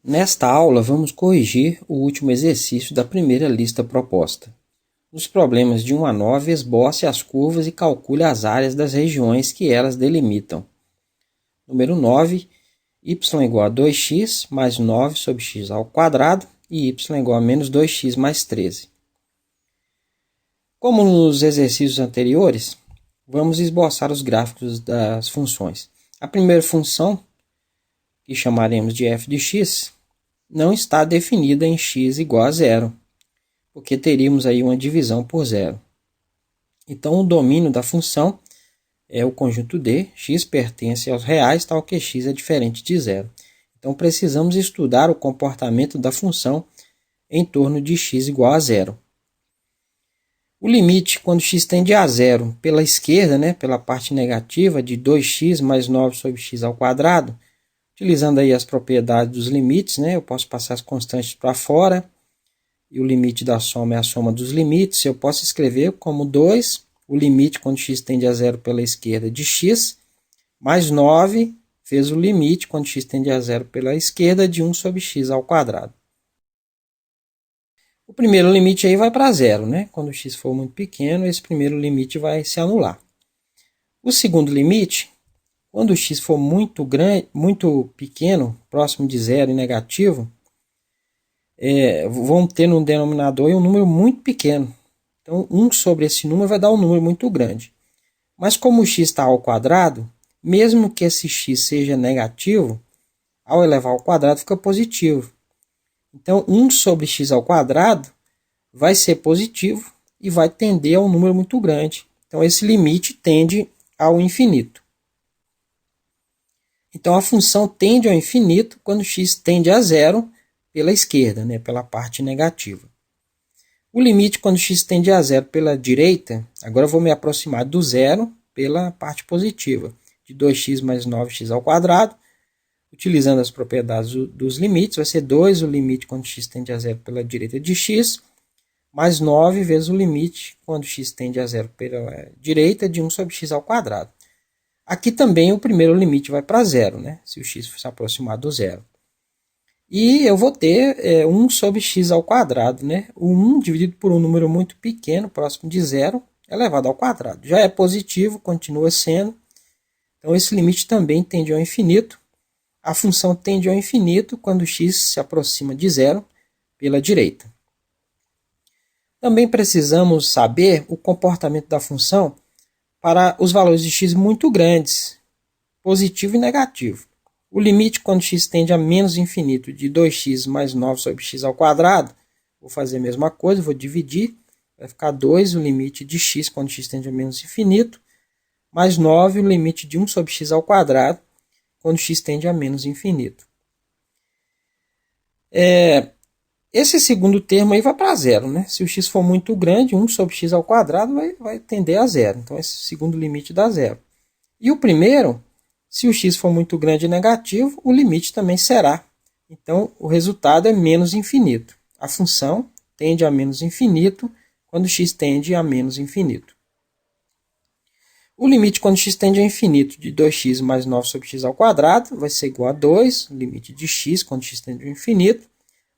Nesta aula, vamos corrigir o último exercício da primeira lista proposta. Nos problemas de 1 a 9, esboce as curvas e calcule as áreas das regiões que elas delimitam. Número 9, y igual a 2x mais 9 sobre x ao quadrado e y igual a menos 2x mais 13. Como nos exercícios anteriores, vamos esboçar os gráficos das funções. A primeira função, que chamaremos de f de x, não está definida em x igual a zero, porque teríamos aí uma divisão por zero. Então, o domínio da função é o conjunto D, x pertence aos reais, tal que x é diferente de zero. Então, precisamos estudar o comportamento da função em torno de x igual a zero. O limite, quando x tende a zero, pela esquerda, pela parte negativa, de 2x mais 9 sobre x ao quadrado, utilizando aí as propriedades dos limites, eu posso passar as constantes para fora, e o limite da soma é a soma dos limites. Eu posso escrever como 2, o limite quando x tende a zero pela esquerda de x, mais 9 vezes o limite quando x tende a zero pela esquerda de 1 sobre x ao quadrado. O primeiro limite aí vai para zero, Quando x for muito pequeno, esse primeiro limite vai se anular. O segundo limite, quando o x for muito pequeno, próximo de zero e negativo, vão ter no denominador um número muito pequeno. Então, 1 sobre esse número vai dar um número muito grande. Mas como o x está ao quadrado, mesmo que esse x seja negativo, ao elevar ao quadrado fica positivo. Então, 1 sobre x ao quadrado vai ser positivo e vai tender a um número muito grande. Então, esse limite tende ao infinito. Então, a função tende ao infinito quando x tende a zero pela esquerda, pela parte negativa. O limite quando x tende a zero pela direita, agora eu vou me aproximar do zero pela parte positiva, de 2x mais 9x ao quadrado. Utilizando as propriedades dos limites, vai ser 2 o limite quando x tende a zero pela direita de x, mais 9 vezes o limite quando x tende a zero pela direita de 1 sobre x ao quadrado. Aqui também o primeiro limite vai para zero, se o x se aproximar do zero. E eu vou ter 1 sobre x ao quadrado. O 1 dividido por um número muito pequeno, próximo de zero, elevado ao quadrado. Já é positivo, continua sendo. Então, esse limite também tende ao infinito. A função tende ao infinito quando x se aproxima de zero pela direita. Também precisamos saber o comportamento da função para os valores de x muito grandes, positivo e negativo. O limite quando x tende a menos infinito de 2x mais 9 sobre x ao quadrado, vou fazer a mesma coisa, vou dividir, vai ficar 2 o limite de x quando x tende a menos infinito, mais 9 o limite de 1 sobre x ao quadrado, quando x tende a menos infinito. Esse segundo termo aí vai para zero, Se o x for muito grande, 1 sobre x ao quadrado vai tender a zero. Então, esse segundo limite dá zero. E o primeiro, se o x for muito grande e negativo, o limite também será. Então, o resultado é menos infinito. A função tende a menos infinito quando x tende a menos infinito. O limite quando x tende a infinito de 2x mais 9 sobre x ao quadrado vai ser igual a 2, o limite de x quando x tende ao infinito,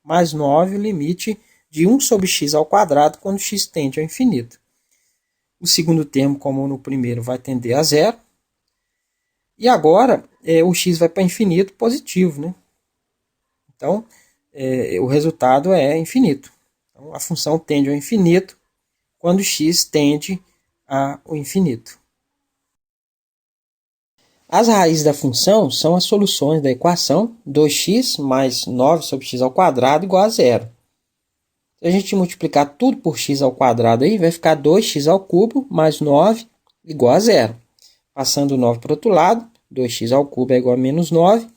mais 9, o limite de 1 sobre x ao quadrado quando x tende ao infinito. O segundo termo, como no primeiro, vai tender a zero. E agora, o x vai para infinito positivo. Então, o resultado é infinito. Então, a função tende ao infinito quando x tende ao infinito. As raízes da função são as soluções da equação 2x mais 9 sobre x ao quadrado igual a zero. Se a gente multiplicar tudo por x ao quadrado, aí, vai ficar 2x ao cubo mais 9 igual a zero. Passando o 9 para o outro lado, 2x ao cubo é igual a menos 9.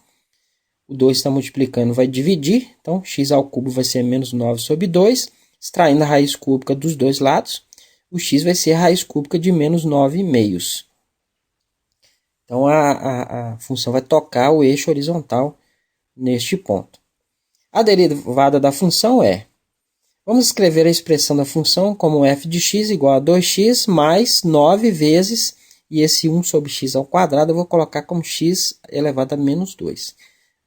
O 2 está multiplicando, vai dividir. Então, x ao cubo vai ser menos 9 sobre 2. Extraindo a raiz cúbica dos dois lados, o x vai ser a raiz cúbica de menos 9 meios. Então, a função vai tocar o eixo horizontal neste ponto. A derivada da função é... Vamos escrever a expressão da função como f de x igual a 2x mais 9 vezes, e esse 1 sobre x ao quadrado eu vou colocar como x elevado a menos 2.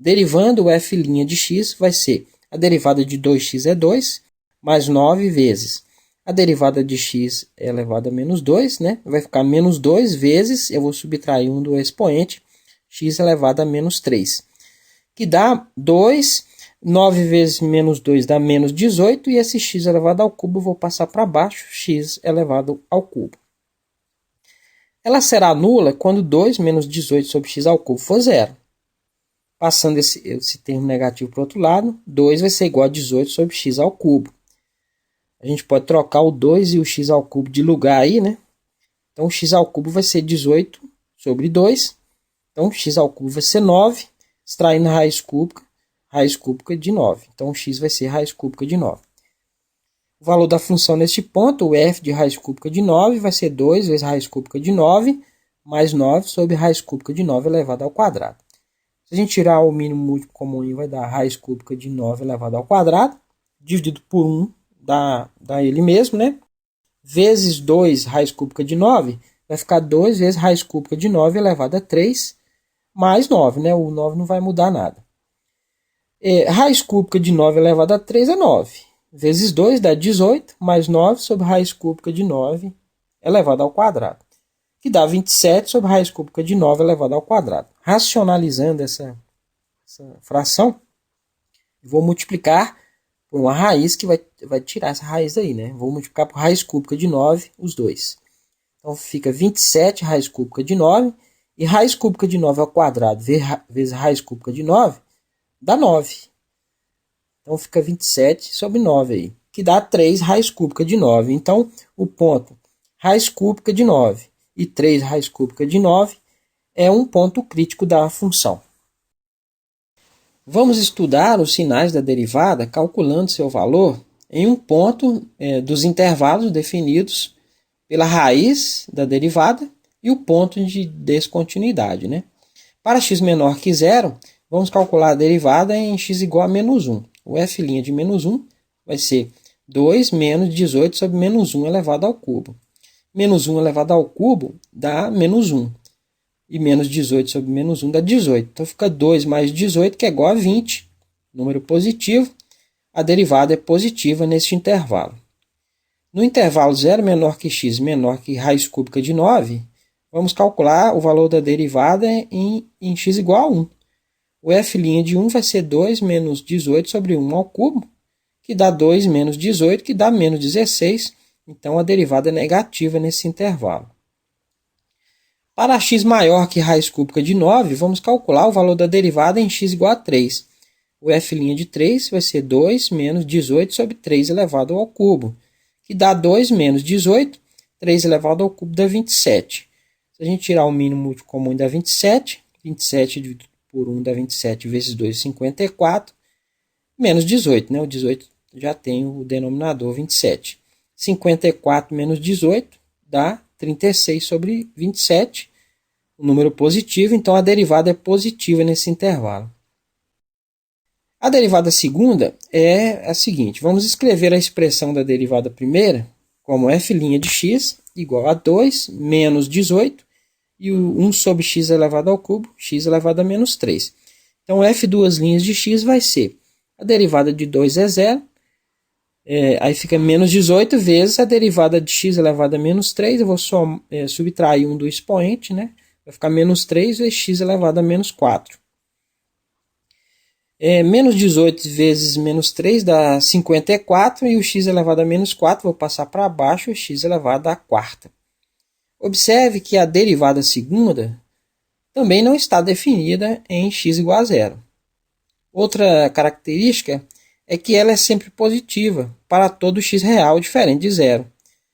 Derivando o f' de x vai ser a derivada de 2x é 2, mais 9 vezes a derivada de x elevado a menos 2, né? Vai ficar menos 2 vezes, eu vou subtrair um do expoente, x elevado a menos 3, que dá 2, 9 vezes menos 2 dá menos 18, e esse x elevado ao cubo eu vou passar para baixo, x elevado ao cubo. Ela será nula quando 2 menos 18 sobre x ao cubo for zero. Passando esse termo negativo para o outro lado, 2 vai ser igual a 18 sobre x ao cubo. A gente pode trocar o 2 e o x ao cubo de lugar aí, né? Então, o x ao cubo vai ser 18 sobre 2. Então, x ao cubo vai ser 9, extraindo a raiz cúbica de 9. Então, o x vai ser raiz cúbica de 9. O valor da função neste ponto, o f de raiz cúbica de 9, vai ser 2 vezes raiz cúbica de 9, mais 9 sobre raiz cúbica de 9 elevado ao quadrado. Se a gente tirar o mínimo múltiplo comum, vai dar raiz cúbica de 9 elevado ao quadrado, dividido por 1, dá ele mesmo, né? Vezes 2 raiz cúbica de 9, vai ficar 2 vezes raiz cúbica de 9 elevado a 3, mais 9, né? O 9 não vai mudar nada. Raiz cúbica de 9 elevado a 3 é 9. Vezes 2 dá 18, mais 9 sobre raiz cúbica de 9 elevado ao quadrado, que dá 27 sobre raiz cúbica de 9 elevado ao quadrado. Racionalizando essa fração, vou multiplicar por uma raiz que vai tirar essa raiz daí, né? Vou multiplicar por raiz cúbica de 9, os dois. Então fica 27 raiz cúbica de 9, e raiz cúbica de 9 ao quadrado vezes raiz cúbica de 9 dá 9. Então fica 27 sobre 9 aí, que dá 3 raiz cúbica de 9. Então o ponto raiz cúbica de 9 e 3 raiz cúbica de 9 é um ponto crítico da função. Vamos estudar os sinais da derivada calculando seu valor em um ponto dos intervalos definidos pela raiz da derivada e o ponto de descontinuidade, né? Para x menor que zero, vamos calcular a derivada em x igual a menos 1. O f' de menos 1 vai ser 2 menos 18 sobre menos 1 elevado ao cubo. Menos 1 elevado ao cubo dá menos 1. E menos 18 sobre menos 1 dá 18. Então fica 2 mais 18, que é igual a 20. Número positivo. A derivada é positiva neste intervalo. No intervalo 0 menor que x menor que raiz cúbica de 9, vamos calcular o valor da derivada em x igual a 1. O f' de 1 vai ser 2 menos 18 sobre 1 ao cubo, que dá 2 menos 18, que dá menos 16. Então, a derivada é negativa nesse intervalo. Para x maior que raiz cúbica de 9, vamos calcular o valor da derivada em x igual a 3. O f' de 3 vai ser 2 menos 18 sobre 3 elevado ao cubo, que dá 2 menos 18, 3 elevado ao cubo dá 27. Se a gente tirar o mínimo múltiplo comum dá 27, 27 dividido por 1 dá 27 vezes 2, 54, menos 18, né? O 18 já tem o denominador 27. 54 menos 18 dá 36 sobre 27, um número positivo, então a derivada é positiva nesse intervalo. A derivada segunda é a seguinte: vamos escrever a expressão da derivada primeira como f' de x igual a 2 menos 18 e o 1 sobre x elevado ao cubo, x elevado a menos 3. Então, f duas linhas de x vai ser a derivada de 2 é 0, aí fica menos 18 vezes a derivada de x elevado a menos 3, eu vou subtrair um do expoente, né? Vai ficar menos 3 vezes x elevado a menos 4. Menos 18 vezes menos 3 dá 54, e o x elevado a menos 4, vou passar para baixo, o x elevado à quarta. Observe que a derivada segunda também não está definida em x igual a 0. Outra característica é que ela é sempre positiva para todo x real diferente de 0.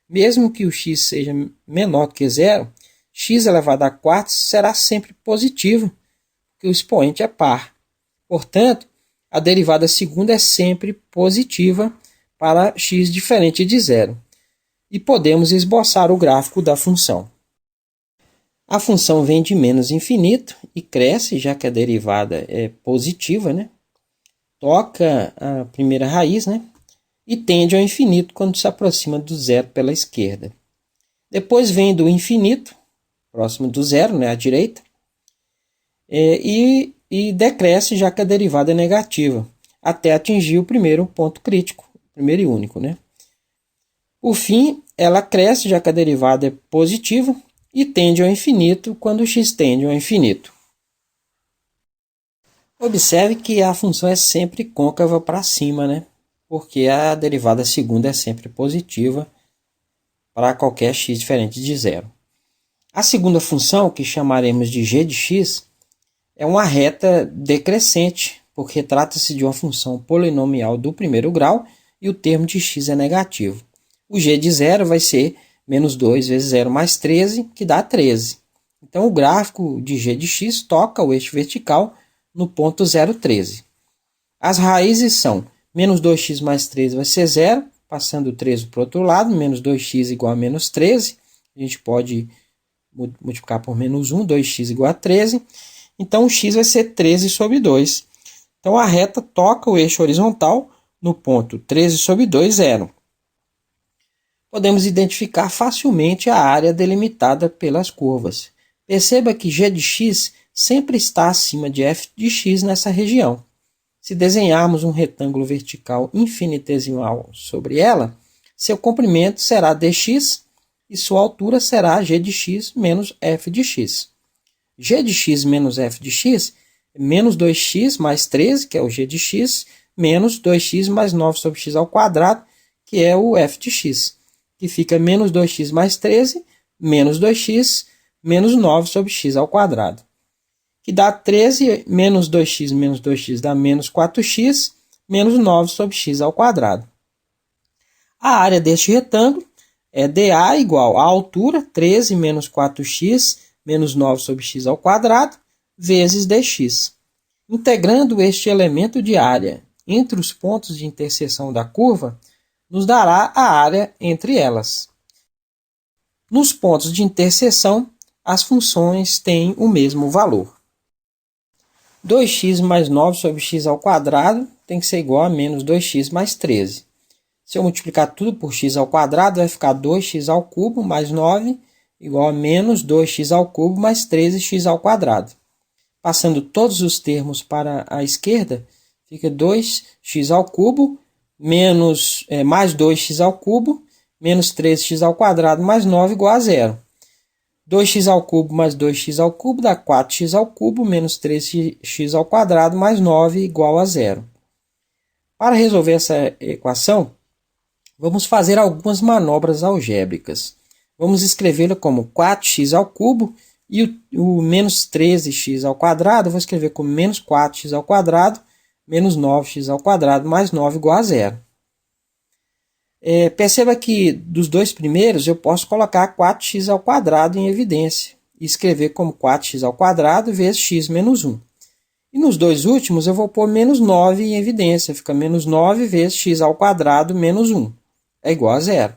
Mesmo que o x seja menor que 0, x elevado à quarta será sempre positivo, porque o expoente é par. Portanto, a derivada segunda é sempre positiva para x diferente de 0. E podemos esboçar o gráfico da função. A função vem de menos infinito e cresce, já que a derivada é positiva, né? Toca a primeira raiz, né? E tende ao infinito quando se aproxima do zero pela esquerda. Depois vem do infinito, próximo do zero, né? À direita. E e decresce já que a derivada é negativa, até atingir o primeiro ponto crítico, primeiro e único, né? Por fim, ela cresce já que a derivada é positiva e tende ao infinito quando x tende ao infinito. Observe que a função é sempre côncava para cima, né? Porque a derivada segunda é sempre positiva para qualquer x diferente de zero. A segunda função, que chamaremos de g de x, é uma reta decrescente, porque trata-se de uma função polinomial do primeiro grau e o termo de x é negativo. O g de zero vai ser menos 2 vezes 0 mais 13, que dá 13. Então, o gráfico de g de x toca o eixo vertical no ponto 0,13. As raízes são menos 2x mais 13 vai ser 0, passando o 13 para o outro lado, menos 2x igual a menos 13. A gente pode multiplicar por menos 1, 2x igual a 13. Então, o x vai ser 13 sobre 2. Então, a reta toca o eixo horizontal no ponto 13 sobre 2, 0. Podemos identificar facilmente a área delimitada pelas curvas. Perceba que g de x sempre está acima de f de x nessa região. Se desenharmos um retângulo vertical infinitesimal sobre ela, seu comprimento será dx e sua altura será g de x menos f de x. G de x menos f de x é menos 2x mais 13, que é o g de x, menos 2x mais 9 sobre x ao quadrado, que é o f de x, que fica menos 2x mais 13, menos 2x, menos 9 sobre x ao quadrado, que dá 13, menos 2x dá menos 4x, menos 9 sobre x ao quadrado. A área deste retângulo é dA igual à altura, 13 menos 4x, menos 9 sobre x ao quadrado, vezes dx. Integrando este elemento de área entre os pontos de interseção da curva, nos dará a área entre elas. Nos pontos de interseção, as funções têm o mesmo valor. 2x mais 9 sobre x ao quadrado tem que ser igual a menos 2x mais 13. Se eu multiplicar tudo por x ao quadrado, vai ficar 2x ao cubo mais 9 igual a menos 2x ao cubo mais 13x ao quadrado. Passando todos os termos para a esquerda, fica 2x ao cubo mais 2x ao cubo menos 13x ao quadrado mais 9 igual a 0. 2x ao cubo mais 2x ao cubo dá 4x ao cubo menos 3x ao quadrado mais 9 igual a 0. Para resolver essa equação, vamos fazer algumas manobras algébricas. Vamos escrevê-la como 4x ao cubo e o menos 13x ao quadrado eu vou escrever como menos 4x ao quadrado menos 9x ao quadrado mais 9 igual a 0. Perceba que dos dois primeiros eu posso colocar 4x ao quadrado em evidência e escrever como 4x ao quadrado vezes x menos 1. E nos dois últimos eu vou pôr menos 9 em evidência, fica menos 9 vezes x ao quadrado menos 1 é igual a 0.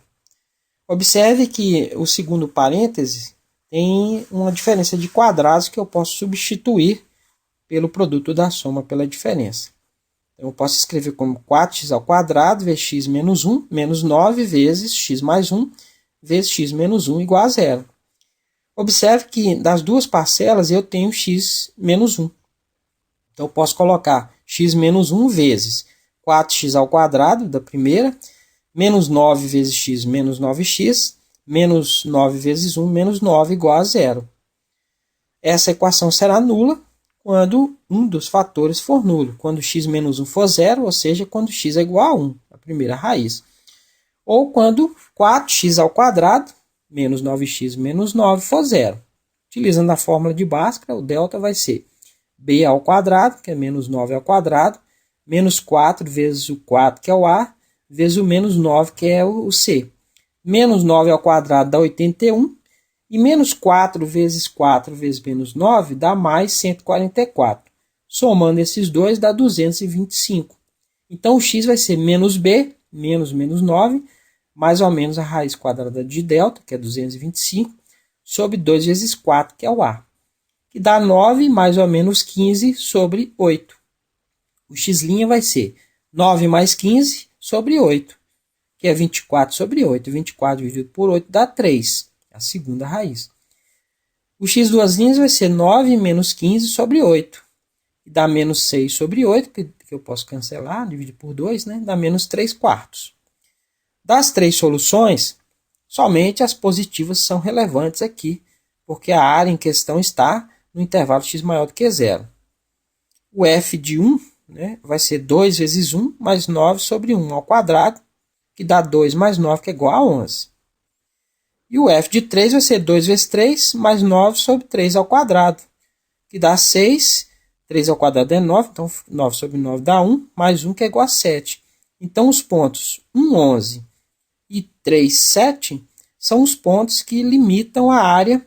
Observe que o segundo parêntese tem uma diferença de quadrados que eu posso substituir pelo produto da soma pela diferença. Então, eu posso escrever como 4x ao quadrado vezes x menos 1, menos 9 vezes x mais 1, vezes x menos 1 igual a 0. Observe que das duas parcelas eu tenho x menos 1. Então, eu posso colocar x menos 1 vezes 4x ao quadrado da primeira, menos 9 vezes x menos 9x, menos 9 vezes 1, menos 9 igual a 0. Essa equação será nula quando um dos fatores for nulo. Quando x menos 1 for 0, ou seja, quando x é igual a 1, a primeira raiz. Ou quando 4x ao quadrado, menos 9x menos 9, for 0. Utilizando a fórmula de Bhaskara, o delta vai ser b ao quadrado, que é menos 9 ao quadrado, menos 4 vezes o 4, que é o a, vezes o menos 9, que é o c. Menos 9 ao quadrado dá 81, e menos 4 vezes 4 vezes menos 9 dá mais 144. Somando esses dois dá 225. Então, o x vai ser menos b, menos 9, mais ou menos a raiz quadrada de delta, que é 225, sobre 2 vezes 4, que é o a, que dá 9 mais ou menos 15 sobre 8. O x' vai ser 9 mais 15 sobre 8, que é 24 sobre 8. 24 dividido por 8 dá 3, a segunda raiz. O x duas linhas vai ser 9 menos 15 sobre 8, que dá menos 6 sobre 8, que eu posso cancelar, dividir por 2, né? Dá menos 3 quartos. Das três soluções, somente as positivas são relevantes aqui, porque a área em questão está no intervalo x maior do que zero. O f de 1, né, vai ser 2 vezes 1 mais 9 sobre 1 ao quadrado, que dá 2 mais 9, que é igual a 11. E o f de 3 vai ser 2 vezes 3 mais 9 sobre 3 ao quadrado, que dá 6. 3 ao quadrado é 9, então 9 sobre 9 dá 1, mais 1, que é igual a 7. Então, os pontos 1, 11 e 3, 7 são os pontos que limitam a área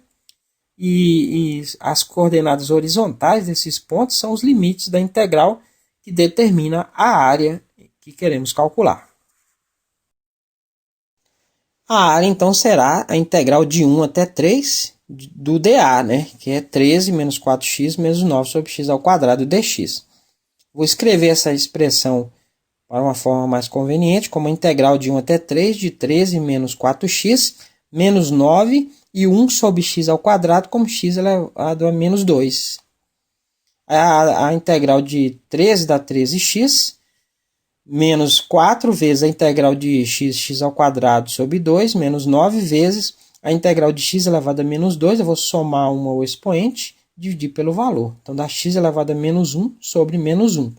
e as coordenadas horizontais desses pontos são os limites da integral que determina a área que queremos calcular. A área, então, será a integral de 1 até 3 do dA, né? Que é 13 menos 4x menos 9 sobre x ao quadrado dx. Vou escrever essa expressão para uma forma mais conveniente, como a integral de 1 até 3 de 13 menos 4x menos 9 e 1 sobre x ao quadrado como x elevado a menos 2. A integral de 13 dá 13x, menos 4 vezes a integral de x ao quadrado sobre 2, menos 9 vezes a integral de x elevado a menos 2, eu vou somar uma ao expoente, dividir pelo valor. Então, dá x elevado a menos 1 sobre menos 1,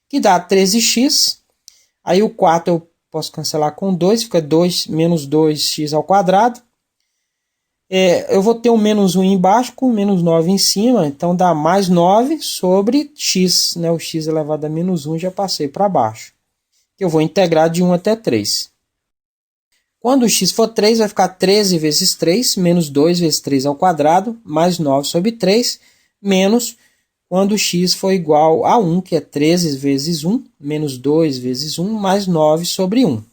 que dá 13x. Aí o 4 eu posso cancelar com 2, fica 2 menos 2x ao quadrado. Eu vou ter um menos 1 embaixo com menos 9 em cima, então dá mais 9 sobre x, né? O x elevado a menos 1 já passei para baixo, que eu vou integrar de 1 até 3. Quando o x for 3, vai ficar 13 vezes 3, menos 2 vezes 3 ao quadrado, mais 9 sobre 3, menos, quando o x for igual a 1, que é 13 vezes 1, menos 2 vezes 1, mais 9 sobre 1.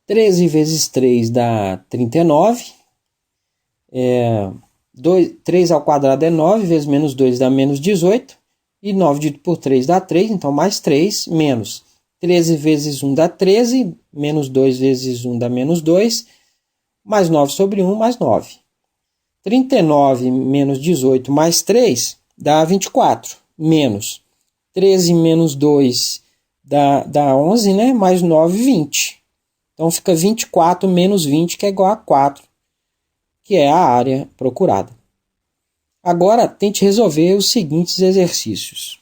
13 vezes 3 dá 39. 3 ao quadrado é 9, vezes menos 2 dá menos 18. E 9 dividido por 3 dá 3, então mais 3, menos 13 vezes 1 dá 13, menos 2 vezes 1 dá menos 2, mais 9 sobre 1, mais 9. 39 menos 18 mais 3 dá 24, menos 13 menos 2 dá 11, né? Mais 9, 20. Então, fica 24 menos 20, que é igual a 4, que é a área procurada. Agora, tente resolver os seguintes exercícios.